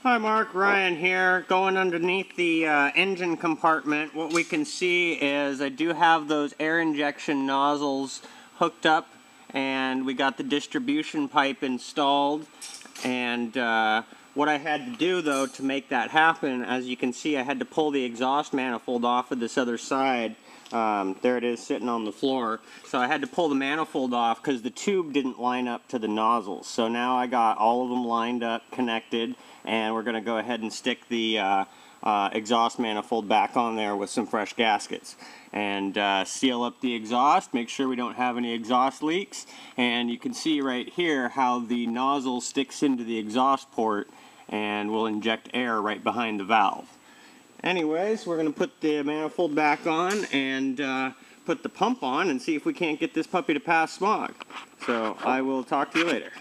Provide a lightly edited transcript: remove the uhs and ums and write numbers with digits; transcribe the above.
Hi Mark, Ryan here. Going underneath the engine compartment, what we can see is I do have those air injection nozzles hooked up, and we got the distribution pipe installed. And what I had to do though to make that happen, as you can see, I had to pull the exhaust manifold off of this other side. There it is sitting on the floor. So I had to pull the manifold off because the tube didn't line up to the nozzles. So now I got all of them lined up, connected, and we're going to go ahead and stick the exhaust manifold back on there with some fresh gaskets and seal up the exhaust, make sure we don't have any exhaust leaks. And you can see right here how the nozzle sticks into the exhaust port and will inject air right behind the valve. Anyways, we're going to put the manifold back on and put the pump on and see if we can't get this puppy to pass smog. So I will talk to you later.